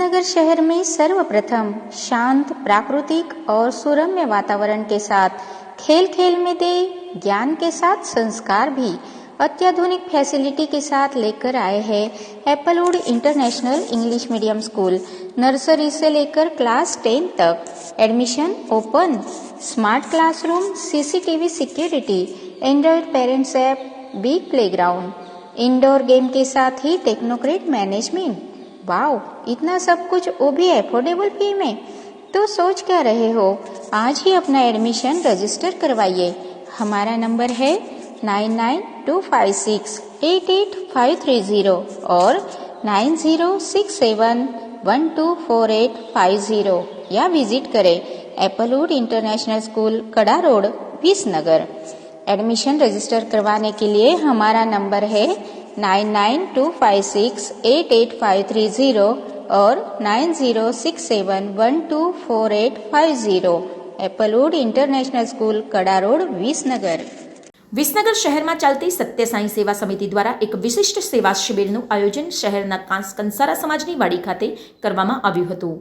विसनगर शहर में सर्वप्रथम शांत, प्राकृतिक और सुरम्य वातावरण के साथ खेल खेल में दे ज्ञान के साथ संस्कार भी अत्याधुनिक फैसिलिटी के साथ लेकर आए हैं Applewood international English medium school. Nursery से लेकर क्लास 10 तक admission open, smart classroom, CCTV security, Android parents app, big playground, indoor game के साथ ही टेक्नोक्रेट मैनेजमेंट। वाओ, इतना सब कुछ वो भी एफोर्डेबल फी में। तो सोच क्या रहे हो, आज ही अपना एडमिशन रजिस्टर करवाइए। हमारा नंबर है 9925688530 और 9067124850 या विजिट करें एप्पलवुड इंटरनेशनल स्कूल, कड़ा रोड, विसनगर। एडमिशन रजिस्टर करवाने के लिए हमारा नंबर है 9925688530 और 9067124850। एप्पलवुड इंटरनेशनल स्कूल, कड़ा रोड, विसनगर। વિસનગર શહેરમાં ચાલતી સત્ય સાંઈ સેવા સમિતિ દ્વારા એક વિશિષ્ટ સેવા શિબિરનું આયોજન શહેરના કંસારા સમાજની વાડી ખાતે કરવામાં આવ્યું હતું,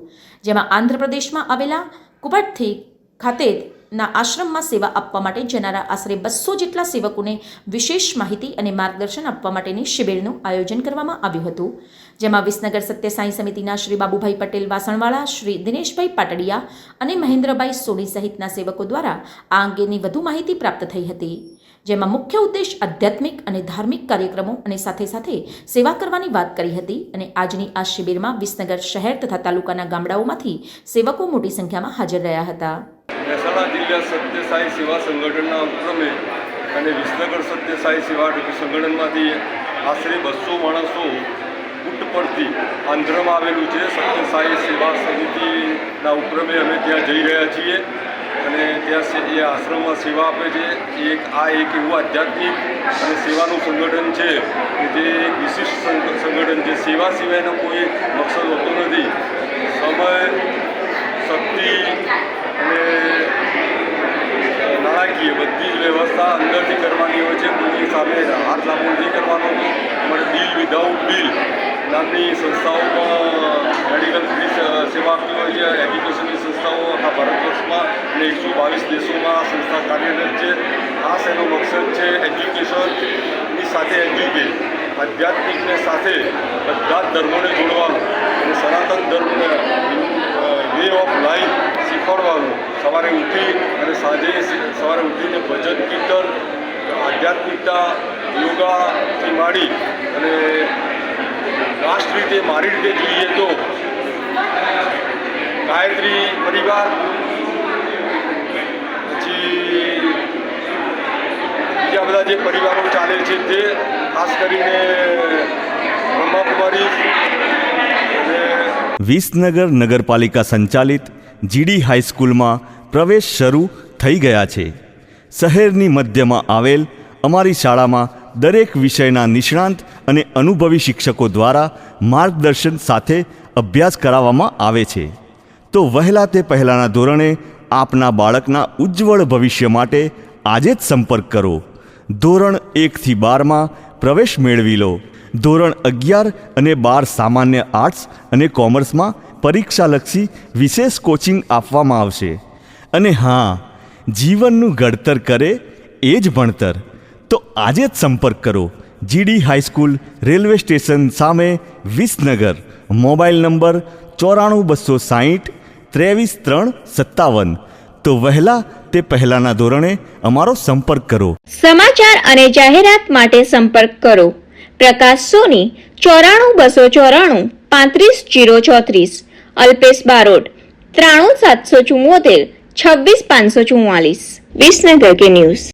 જેમાં આંધ્રપ્રદેશમાં આવેલા કુબટથી ખાતેના આશ્રમમાં સેવા આપવા માટે જનારા આશરે 200 જેટલા સેવકોને વિશેષ માહિતી અને માર્ગદર્શન આપવા માટેની શિબિરનું આયોજન કરવામાં આવ્યું હતું, જેમાં વિસનગર સત્ય સાંઈ સમિતિના શ્રી બાબુભાઈ પટેલ વાસણવાળા, શ્રી દિનેશભાઈ પાટડિયા અને મહેન્દ્રભાઈ સોની સહિતના સેવકો દ્વારા આ અંગેની વધુ માહિતી પ્રાપ્ત થઈ હતી, જેમાં મુખ્ય ઉદ્દેશ આધ્યાત્મિક અને ધાર્મિક કાર્યક્રમો અને સાથે સાથે સેવા કરવાની વાત કરી હતી અને આજની આ શિબિરમાં વિસનગર શહેર તથા તાલુકાના ગામડાઓમાંથી સેવકો મોટી સંખ્યામાં હાજર રહ્યા હતા। મહેસાણા જિલ્લા સત્ય સાઈ સેવા સંગઠનના ઉપક્રમે અને વિસનગર સત્ય સાઈ સેવા સંગઠનમાંથી આશરે 200 માણસો કુટ પરથી આંધ્રમાં આવેલું છે સત્ય સાઈ સેવા સમિતિના ઉપક્રમે અમે ત્યાં જઈ રહ્યા છીએ અને ત્યાં એ આશ્રમમાં સેવા આપે છે। એક એવું આધ્યાત્મિક અને સેવાનું સંગઠન છે કે જે એક વિશિષ્ટ સંગઠન છે। સેવા સિવાયનો કોઈ મકસદ હોતો નથી। સમય, શક્તિ અને નાણાકીય બધી જ વ્યવસ્થા અંદરથી કરવાની હોય છે, કોઈની સામે હાથ લાંબો નથી કરવાનો। અમારે બિલ વિધાઉટ બિલ નામની સંસ્થાઓમાં મેડિકલ ફ્રી સેવા આપતી હોય છે। એજ્યુકેશનની સંસ્થાઓ આખા ભારત વર્ષમાં અને 122 દેશોમાં આ સંસ્થા કાર્યરત છે। ખાસ એનો મકસદ છે એજ્યુકેશનની સાથે એજ્યુકેટ, આધ્યાત્મિકને સાથે બધા જ ધર્મોને જોડવાનું અને સનાતન ધર્મને વે ઓફ લાઈફ શીખવાડવાનું। સવારે ઉઠી અને સાંજે સવારે ઉઠીને ભજન, કીર્તન, આધ્યાત્મિકતા, યોગાથી માંડી અને રાષ્ટ્ર રીતે મારી રીતે જોઈએ તો ગાયત્રી પરિવાર, પછી બીજા બધા જે પરિવારો ચાલે છે તે ખાસ કરીને બ્રહ્માકુમારી અને વિસનગર નગરપાલિકા સંચાલિત જીડી હાઈસ્કૂલમાં પ્રવેશ શરૂ થઈ ગયા છે। શહેરની મધ્યમાં આવેલ અમારી શાળામાં દરેક વિષયના નિષ્ણાંત અને અનુભવી શિક્ષકો દ્વારા માર્ગદર્શન સાથે અભ્યાસ કરાવવામાં આવે છે। તો વહેલા તે પહેલાંના ધોરણે આપના બાળકના ઉજ્જવળ ભવિષ્ય માટે આજે જ સંપર્ક કરો। ધોરણ 1 થી 12માં પ્રવેશ મેળવી લો। ધોરણ 11 અને 12 સામાન્ય આર્ટ્સ અને કોમર્સમાં પરીક્ષાલક્ષી વિશેષ કોચિંગ આપવામાં આવશે। અને હા, જીવનનું ઘડતર કરે એ જ ભણતર। તો આજે જ સંપર્ક કરો જીડી હાઈસ્કૂલ, રેલવે સ્ટેશન સામે, વિસનગર। Mobile number 94260 23357। તો વહેલા તે પહેલાના ધોરણે અમારો સંપર્ક કરો। સમાચાર અને જાહેરાત માટે સંપર્ક કરો પ્રકાશ સોની 94294 35034, અલ્પેશ બારોટ 93774 26544। વિસનગર કે ન્યૂઝ।